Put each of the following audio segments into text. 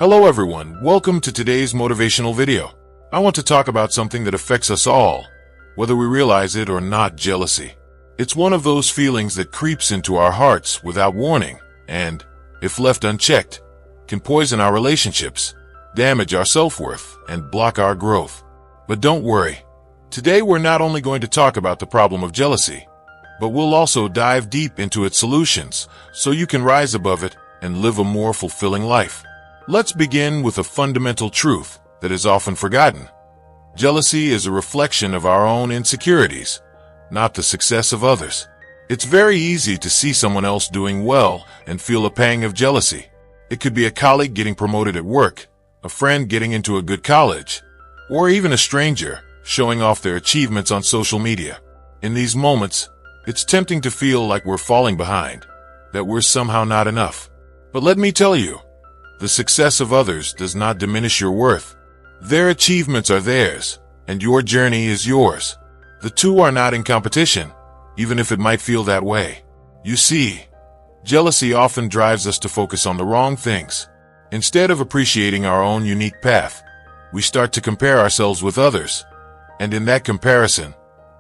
Hello everyone, welcome to today's motivational video. I want to talk about something that affects us all, whether we realize it or not: jealousy. It's one of those feelings that creeps into our hearts without warning and, if left unchecked, can poison our relationships, damage our self-worth, and block our growth. But don't worry. Today we're not only going to talk about the problem of jealousy, but we'll also dive deep into its solutions so you can rise above it and live a more fulfilling life. Let's begin with a fundamental truth that is often forgotten. Jealousy is a reflection of our own insecurities, not the success of others. It's very easy to see someone else doing well and feel a pang of jealousy. It could be a colleague getting promoted at work, a friend getting into a good college, or even a stranger showing off their achievements on social media. In these moments, it's tempting to feel like we're falling behind, that we're somehow not enough. But let me tell you, the success of others does not diminish your worth. Their achievements are theirs, and your journey is yours. The two are not in competition, even if it might feel that way. You see, jealousy often drives us to focus on the wrong things. Instead of appreciating our own unique path, we start to compare ourselves with others, and in that comparison,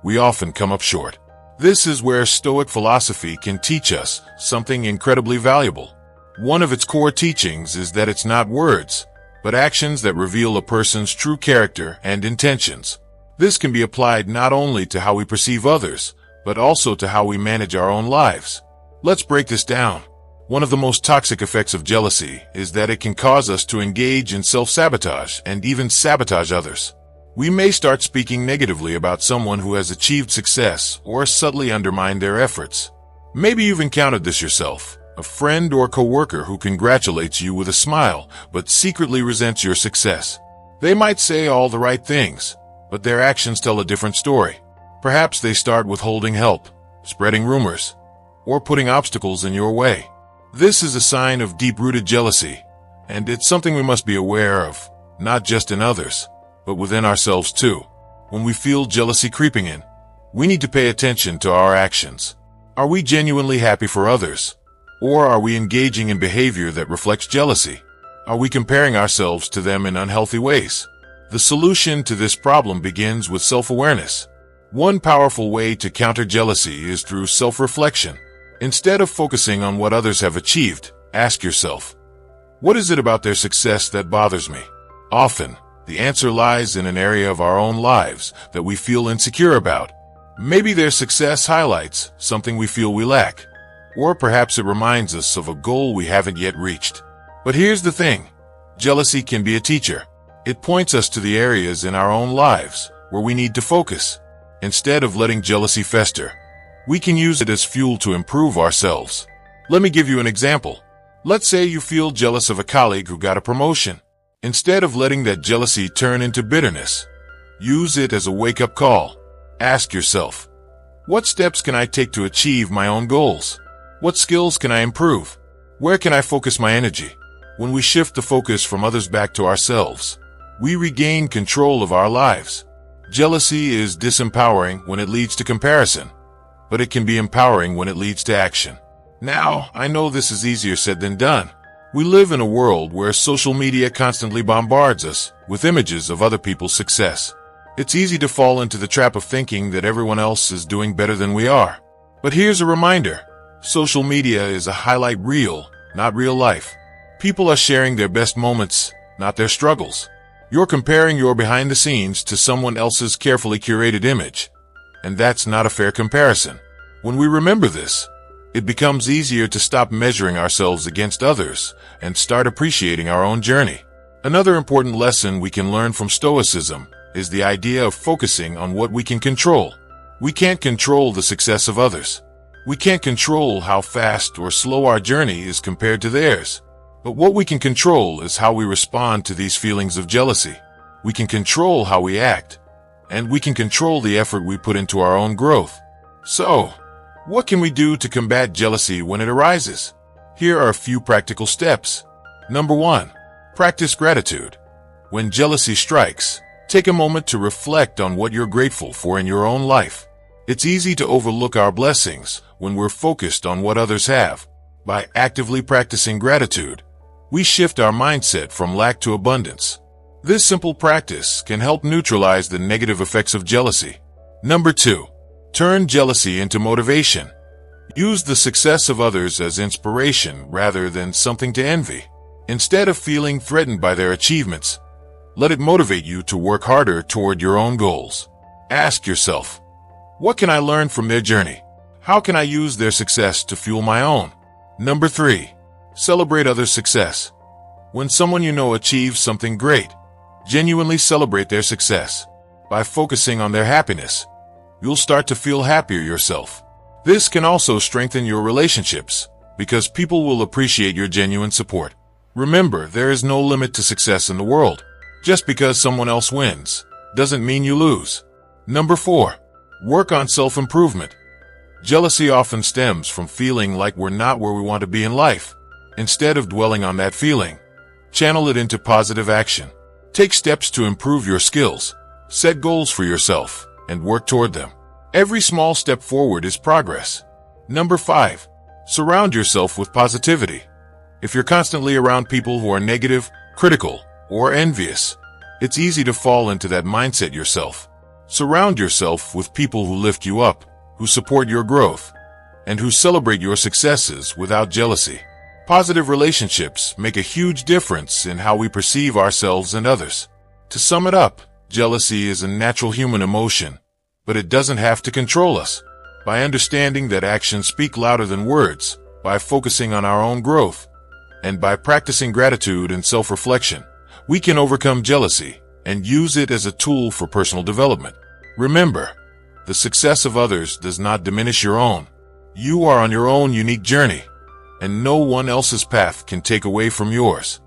we often come up short. This is where Stoic philosophy can teach us something incredibly valuable. One of its core teachings is that it's not words, but actions that reveal a person's true character and intentions. This can be applied not only to how we perceive others, but also to how we manage our own lives. Let's break this down. One of the most toxic effects of jealousy is that it can cause us to engage in self-sabotage and even sabotage others. We may start speaking negatively about someone who has achieved success or subtly undermine their efforts. Maybe you've encountered this yourself. A friend or coworker who congratulates you with a smile, but secretly resents your success. They might say all the right things, but their actions tell a different story. Perhaps they start withholding help, spreading rumors, or putting obstacles in your way. This is a sign of deep-rooted jealousy, and it's something we must be aware of, not just in others, but within ourselves too. When we feel jealousy creeping in, we need to pay attention to our actions. Are we genuinely happy for others? Or are we engaging in behavior that reflects jealousy? Are we comparing ourselves to them in unhealthy ways? The solution to this problem begins with self-awareness. One powerful way to counter jealousy is through self-reflection. Instead of focusing on what others have achieved, ask yourself, what is it about their success that bothers me? Often, the answer lies in an area of our own lives that we feel insecure about. Maybe their success highlights something we feel we lack. Or perhaps it reminds us of a goal we haven't yet reached. But here's the thing. Jealousy can be a teacher. It points us to the areas in our own lives where we need to focus. Instead of letting jealousy fester, we can use it as fuel to improve ourselves. Let me give you an example. Let's say you feel jealous of a colleague who got a promotion. Instead of letting that jealousy turn into bitterness, use it as a wake-up call. Ask yourself, what steps can I take to achieve my own goals? What skills can I improve? Where can I focus my energy? When we shift the focus from others back to ourselves, we regain control of our lives. Jealousy is disempowering when it leads to comparison, but it can be empowering when it leads to action. Now, I know this is easier said than done. We live in a world where social media constantly bombards us with images of other people's success. It's easy to fall into the trap of thinking that everyone else is doing better than we are. But here's a reminder. Social media is a highlight reel, not real life. People are sharing their best moments, not their struggles. You're comparing your behind the scenes to someone else's carefully curated image, and that's not a fair comparison. When we remember this, it becomes easier to stop measuring ourselves against others and start appreciating our own journey. Another important lesson we can learn from Stoicism is the idea of focusing on what we can control. We can't control the success of others. We can't control how fast or slow our journey is compared to theirs. But what we can control is how we respond to these feelings of jealousy. We can control how we act, and we can control the effort we put into our own growth. So, what can we do to combat jealousy when it arises? Here are a few practical steps. Number 1. Practice gratitude. When jealousy strikes, take a moment to reflect on what you're grateful for in your own life. It's easy to overlook our blessings when we're focused on what others have. By actively practicing gratitude, we shift our mindset from lack to abundance. This simple practice can help neutralize the negative effects of jealousy. Number 2. Turn jealousy into motivation. Use the success of others as inspiration rather than something to envy. Instead of feeling threatened by their achievements, let it motivate you to work harder toward your own goals. Ask yourself, what can I learn from their journey? How can I use their success to fuel my own? Number 3. Celebrate others' success. When someone you know achieves something great, genuinely celebrate their success. By focusing on their happiness, you'll start to feel happier yourself. This can also strengthen your relationships because people will appreciate your genuine support. Remember, there is no limit to success in the world. Just because someone else wins doesn't mean you lose. Number 4. Work on self-improvement. Jealousy often stems from feeling like we're not where we want to be in life. Instead of dwelling on that feeling, channel it into positive action. Take steps to improve your skills, set goals for yourself, and work toward them. Every small step forward is progress. Number 5. Surround yourself with positivity. If you're constantly around people who are negative, critical, or envious, it's easy to fall into that mindset yourself. Surround yourself with people who lift you up, who support your growth, and who celebrate your successes without jealousy. Positive relationships make a huge difference in how we perceive ourselves and others. To sum it up, jealousy is a natural human emotion, but it doesn't have to control us. By understanding that actions speak louder than words, by focusing on our own growth, and by practicing gratitude and self-reflection, we can overcome jealousy and use it as a tool for personal development. Remember, the success of others does not diminish your own. You are on your own unique journey, and no one else's path can take away from yours.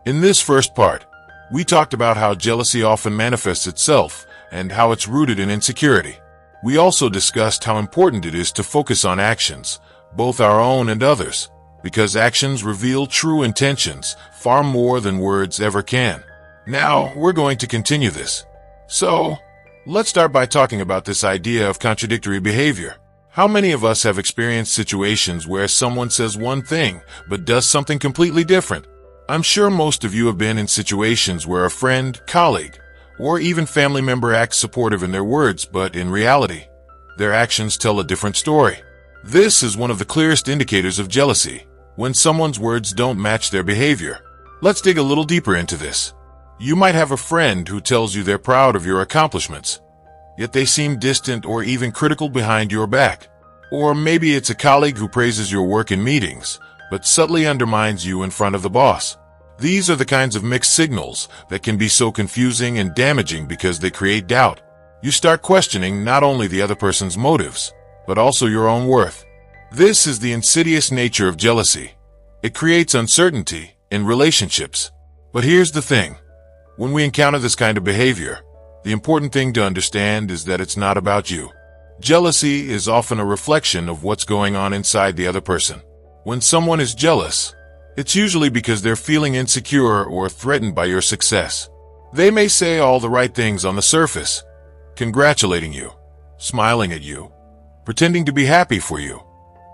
In this first part, we talked about how jealousy often manifests itself and how it's rooted in insecurity. We also discussed how important it is to focus on actions, both our own and others, because actions reveal true intentions far more than words ever can. Now, we're going to continue this. So, let's start by talking about this idea of contradictory behavior. How many of us have experienced situations where someone says one thing but does something completely different? I'm sure most of you have been in situations where a friend, colleague, or even family member acts supportive in their words, but in reality, their actions tell a different story. This is one of the clearest indicators of jealousy, when someone's words don't match their behavior. Let's dig a little deeper into this. You might have a friend who tells you they're proud of your accomplishments, yet they seem distant or even critical behind your back. Or maybe it's a colleague who praises your work in meetings, but subtly undermines you in front of the boss. These are the kinds of mixed signals that can be so confusing and damaging because they create doubt. You start questioning not only the other person's motives, but also your own worth. This is the insidious nature of jealousy. It creates uncertainty in relationships. But here's the thing. When we encounter this kind of behavior, the important thing to understand is that it's not about you. Jealousy is often a reflection of what's going on inside the other person. When someone is jealous, it's usually because they're feeling insecure or threatened by your success. They may say all the right things on the surface, congratulating you, smiling at you, pretending to be happy for you.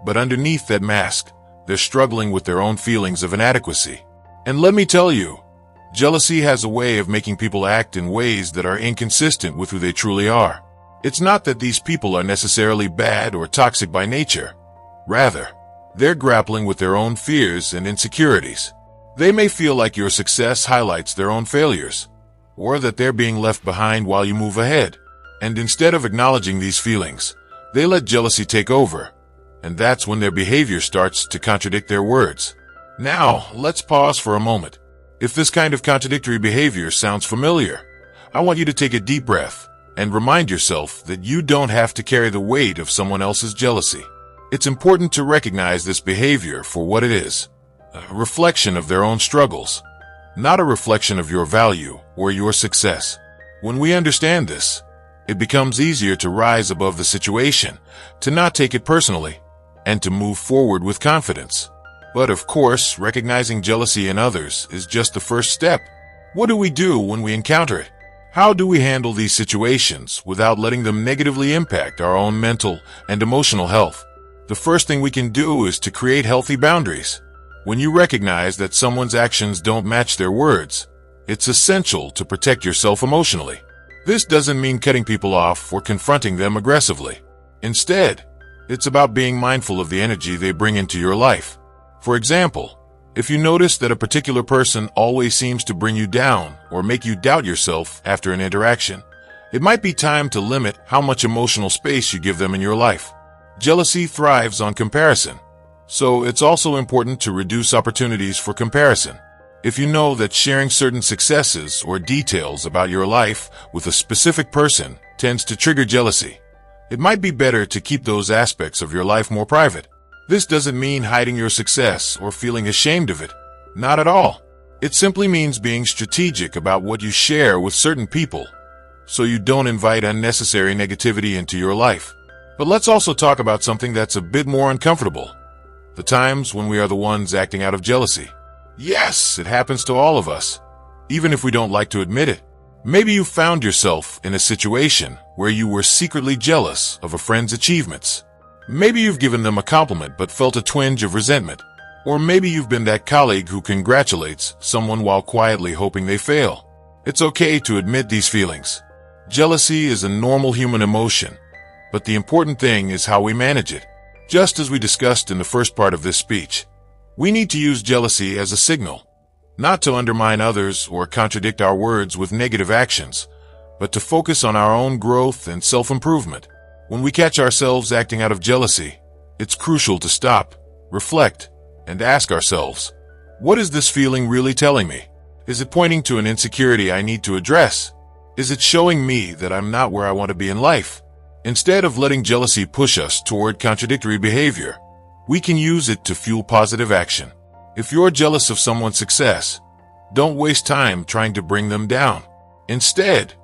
But underneath that mask, they're struggling with their own feelings of inadequacy. And let me tell you, jealousy has a way of making people act in ways that are inconsistent with who they truly are. It's not that these people are necessarily bad or toxic by nature. Rather, they're grappling with their own fears and insecurities. They may feel like your success highlights their own failures, or that they're being left behind while you move ahead. And instead of acknowledging these feelings, they let jealousy take over. And that's when their behavior starts to contradict their words. Now, let's pause for a moment. If this kind of contradictory behavior sounds familiar, I want you to take a deep breath and remind yourself that you don't have to carry the weight of someone else's jealousy. It's important to recognize this behavior for what it is, a reflection of their own struggles, not a reflection of your value or your success. When we understand this, it becomes easier to rise above the situation, to not take it personally, and to move forward with confidence. But of course, recognizing jealousy in others is just the first step. What do we do when we encounter it? How do we handle these situations without letting them negatively impact our own mental and emotional health? The first thing we can do is to create healthy boundaries. When you recognize that someone's actions don't match their words, it's essential to protect yourself emotionally. This doesn't mean cutting people off or confronting them aggressively. Instead, it's about being mindful of the energy they bring into your life. For example, if you notice that a particular person always seems to bring you down or make you doubt yourself after an interaction, it might be time to limit how much emotional space you give them in your life. Jealousy thrives on comparison, so it's also important to reduce opportunities for comparison. If you know that sharing certain successes or details about your life with a specific person tends to trigger jealousy, it might be better to keep those aspects of your life more private. This doesn't mean hiding your success or feeling ashamed of it. Not at all. It simply means being strategic about what you share with certain people, so you don't invite unnecessary negativity into your life. But let's also talk about something that's a bit more uncomfortable. The times when we are the ones acting out of jealousy. Yes, it happens to all of us, even if we don't like to admit it. Maybe you found yourself in a situation where you were secretly jealous of a friend's achievements. Maybe you've given them a compliment but felt a twinge of resentment. Or maybe you've been that colleague who congratulates someone while quietly hoping they fail. It's okay to admit these feelings. Jealousy is a normal human emotion, but the important thing is how we manage it. Just as we discussed in the first part of this speech, we need to use jealousy as a signal, not to undermine others or contradict our words with negative actions, but to focus on our own growth and self-improvement. When we catch ourselves acting out of jealousy, it's crucial to stop, reflect, and ask ourselves, what is this feeling really telling me? Is it pointing to an insecurity I need to address? Is it showing me that I'm not where I want to be in life? Instead of letting jealousy push us toward contradictory behavior, we can use it to fuel positive action. If you're jealous of someone's success, don't waste time trying to bring them down. Instead,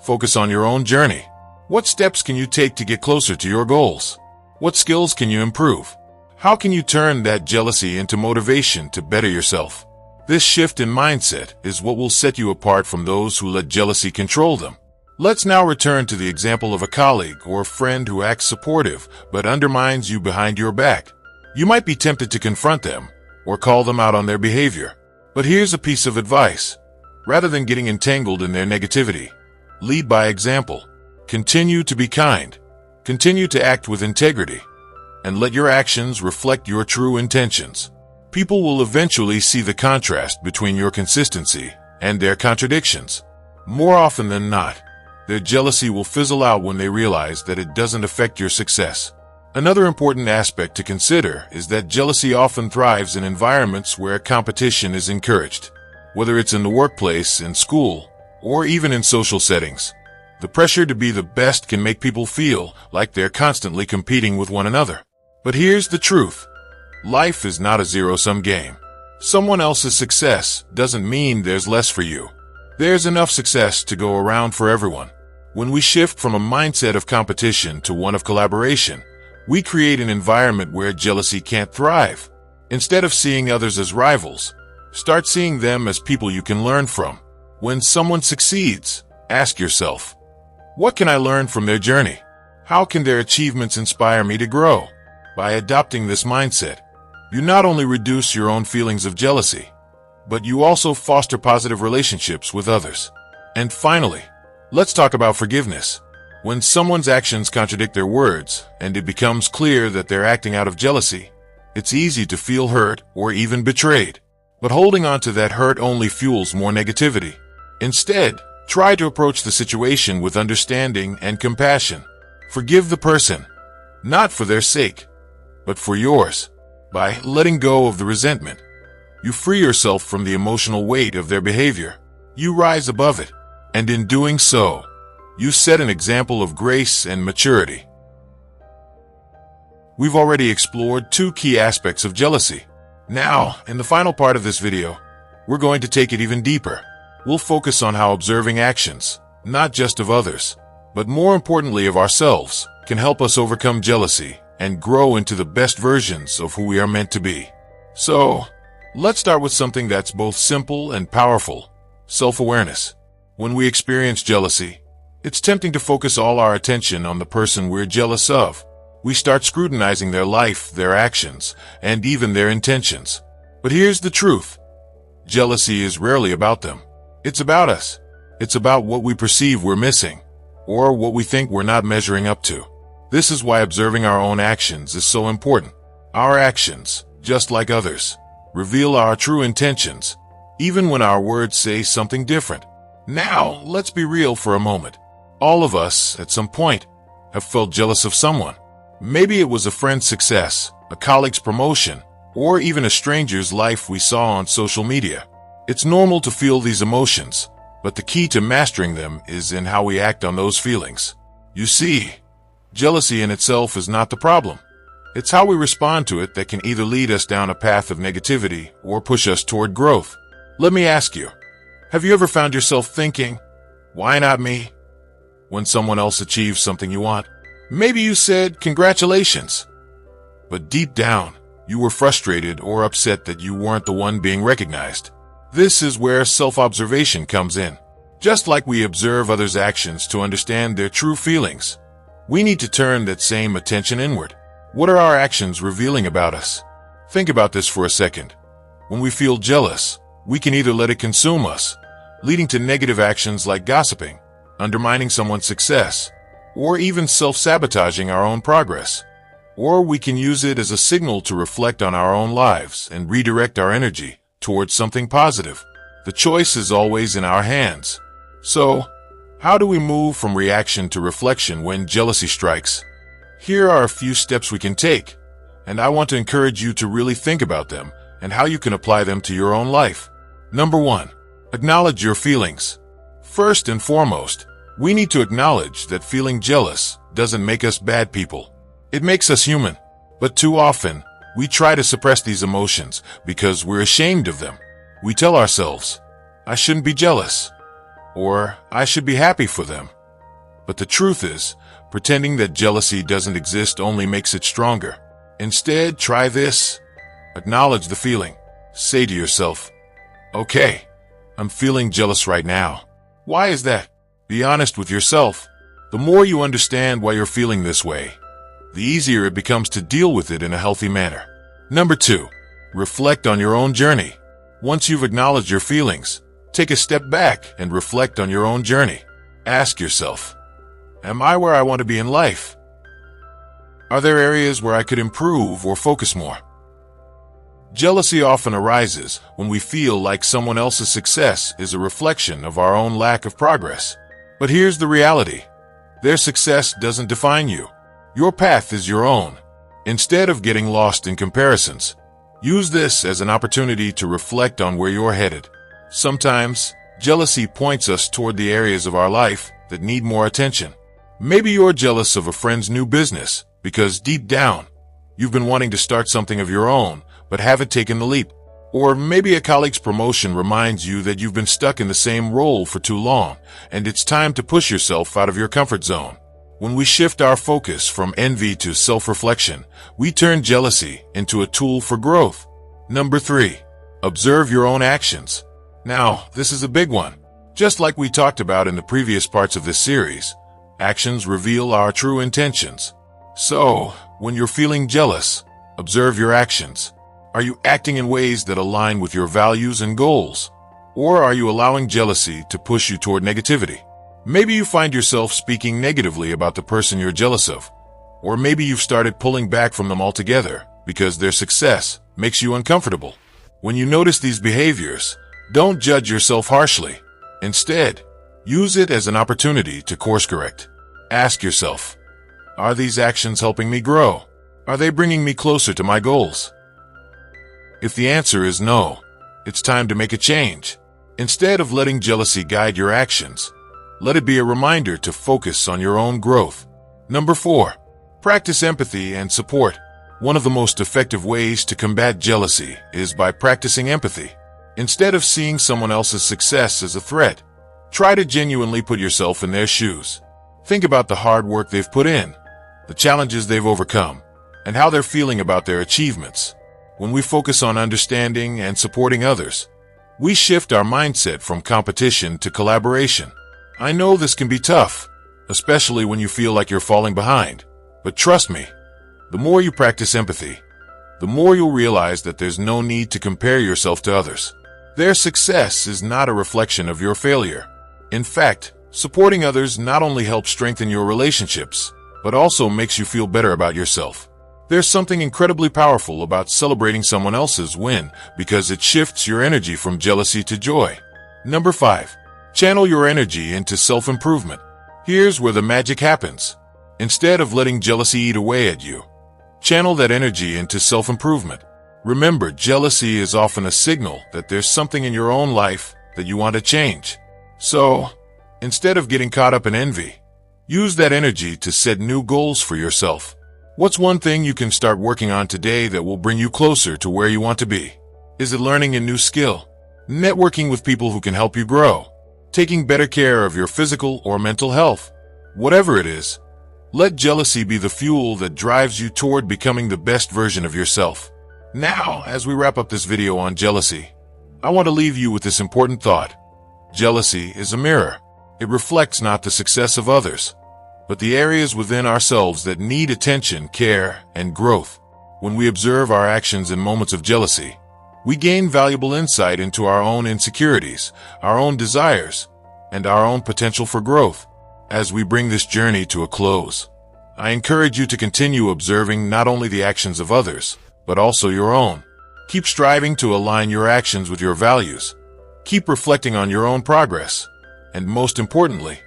focus on your own journey. What steps can you take to get closer to your goals? What skills can you improve? How can you turn that jealousy into motivation to better yourself? This shift in mindset is what will set you apart from those who let jealousy control them. Let's now return to the example of a colleague or friend who acts supportive but undermines you behind your back. You might be tempted to confront them or call them out on their behavior. But here's a piece of advice. Rather than getting entangled in their negativity, lead by example. Continue to be kind. Continue to act with integrity. And let your actions reflect your true intentions. People will eventually see the contrast between your consistency and their contradictions. More often than not, their jealousy will fizzle out when they realize that it doesn't affect your success. Another important aspect to consider is that jealousy often thrives in environments where competition is encouraged. Whether it's in the workplace, in school, or even in social settings, the pressure to be the best can make people feel like they're constantly competing with one another. But here's the truth. Life is not a zero-sum game. Someone else's success doesn't mean there's less for you. There's enough success to go around for everyone. When we shift from a mindset of competition to one of collaboration, we create an environment where jealousy can't thrive. Instead of seeing others as rivals, start seeing them as people you can learn from. When someone succeeds, ask yourself, what can I learn from their journey? How can their achievements inspire me to grow? By adopting this mindset, you not only reduce your own feelings of jealousy, but you also foster positive relationships with others. And finally, let's talk about forgiveness. When someone's actions contradict their words, and it becomes clear that they're acting out of jealousy, it's easy to feel hurt or even betrayed. But holding on to that hurt only fuels more negativity. Instead, try to approach the situation with understanding and compassion. Forgive the person, not for their sake, but for yours. By letting go of the resentment, you free yourself from the emotional weight of their behavior. You rise above it, and in doing so, you set an example of grace and maturity. We've already explored two key aspects of jealousy. Now, in the final part of this video, we're going to take it even deeper. We'll focus on how observing actions, not just of others, but more importantly of ourselves, can help us overcome jealousy and grow into the best versions of who we are meant to be. So, let's start with something that's both simple and powerful: self-awareness. When we experience jealousy, it's tempting to focus all our attention on the person we're jealous of. We start scrutinizing their life, their actions, and even their intentions. But here's the truth. Jealousy is rarely about them. It's about us. It's about what we perceive we're missing, or what we think we're not measuring up to. This is why observing our own actions is so important. Our actions, just like others, reveal our true intentions, even when our words say something different. Now, let's be real for a moment. All of us, at some point, have felt jealous of someone. Maybe it was a friend's success, a colleague's promotion, or even a stranger's life we saw on social media. It's normal to feel these emotions, but the key to mastering them is in how we act on those feelings. You see, jealousy in itself is not the problem. It's how we respond to it that can either lead us down a path of negativity or push us toward growth. Let me ask you, have you ever found yourself thinking, "Why not me?" when someone else achieves something you want? Maybe you said, "Congratulations," but deep down, you were frustrated or upset that you weren't the one being recognized. This is where self-observation comes in. Just like we observe others' actions to understand their true feelings, we need to turn that same attention inward. What are our actions revealing about us? Think about this for a second. When we feel jealous, we can either let it consume us, leading to negative actions like gossiping, undermining someone's success, or even self-sabotaging our own progress. Or we can use it as a signal to reflect on our own lives and redirect our energy towards something positive. The choice is always in our hands. So, how do we move from reaction to reflection when jealousy strikes? Here are a few steps we can take, and I want to encourage you to really think about them and how you can apply them to your own life. Number 1, acknowledge your feelings. First and foremost, we need to acknowledge that feeling jealous doesn't make us bad people. It makes us human. But too often, we try to suppress these emotions because we're ashamed of them. We tell ourselves, "I shouldn't be jealous," or "I should be happy for them." But the truth is, pretending that jealousy doesn't exist only makes it stronger. Instead, try this. Acknowledge the feeling. Say to yourself, "Okay, I'm feeling jealous right now. Why is that?" Be honest with yourself. The more you understand why you're feeling this way, the easier it becomes to deal with it in a healthy manner. Number 2, reflect on your own journey. Once you've acknowledged your feelings, take a step back and reflect on your own journey. Ask yourself, am I where I want to be in life? Are there areas where I could improve or focus more? Jealousy often arises when we feel like someone else's success is a reflection of our own lack of progress. But here's the reality. Their success doesn't define you. Your path is your own. Instead of getting lost in comparisons, use this as an opportunity to reflect on where you're headed. Sometimes, jealousy points us toward the areas of our life that need more attention. Maybe you're jealous of a friend's new business because deep down, you've been wanting to start something of your own, but haven't taken the leap. Or maybe a colleague's promotion reminds you that you've been stuck in the same role for too long, and it's time to push yourself out of your comfort zone. When we shift our focus from envy to self-reflection, we turn jealousy into a tool for growth. Number 3, observe your own actions. Now, this is a big one. Just like we talked about in the previous parts of this series, actions reveal our true intentions. So, when you're feeling jealous, observe your actions. Are you acting in ways that align with your values and goals? Or are you allowing jealousy to push you toward negativity? Maybe you find yourself speaking negatively about the person you're jealous of. Or maybe you've started pulling back from them altogether because their success makes you uncomfortable. When you notice these behaviors, don't judge yourself harshly. Instead, use it as an opportunity to course correct. Ask yourself, are these actions helping me grow? Are they bringing me closer to my goals? If the answer is no, it's time to make a change. Instead of letting jealousy guide your actions, let it be a reminder to focus on your own growth. Number 4, practice empathy and support. One of the most effective ways to combat jealousy is by practicing empathy. Instead of seeing someone else's success as a threat, try to genuinely put yourself in their shoes. Think about the hard work they've put in, the challenges they've overcome, and how they're feeling about their achievements. When we focus on understanding and supporting others, we shift our mindset from competition to collaboration. I know this can be tough, especially when you feel like you're falling behind. But trust me, the more you practice empathy, the more you'll realize that there's no need to compare yourself to others. Their success is not a reflection of your failure. In fact, supporting others not only helps strengthen your relationships, but also makes you feel better about yourself. There's something incredibly powerful about celebrating someone else's win because it shifts your energy from jealousy to joy. Number 5. Channel your energy into self-improvement. Here's where the magic happens. Instead of letting jealousy eat away at you, channel that energy into self-improvement. Remember, jealousy is often a signal that there's something in your own life that you want to change. So, instead of getting caught up in envy, use that energy to set new goals for yourself. What's one thing you can start working on today that will bring you closer to where you want to be? Is it learning a new skill? Networking with people who can help you grow? Taking better care of your physical or mental health? Whatever it is, let jealousy be the fuel that drives you toward becoming the best version of yourself. Now, as we wrap up this video on jealousy, I want to leave you with this important thought. Jealousy is a mirror. It reflects not the success of others, but the areas within ourselves that need attention, care, and growth. When we observe our actions in moments of jealousy, we gain valuable insight into our own insecurities, our own desires, and our own potential for growth. As we bring this journey to a close, I encourage you to continue observing not only the actions of others, but also your own. Keep striving to align your actions with your values. Keep reflecting on your own progress. And most importantly,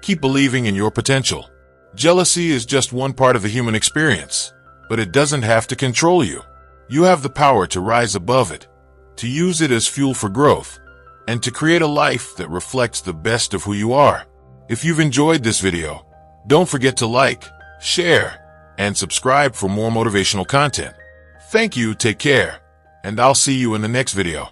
keep believing in your potential. Jealousy is just one part of the human experience, but it doesn't have to control you. You have the power to rise above it, to use it as fuel for growth, and to create a life that reflects the best of who you are. If you've enjoyed this video, don't forget to like, share, and subscribe for more motivational content. Thank you, take care, and I'll see you in the next video.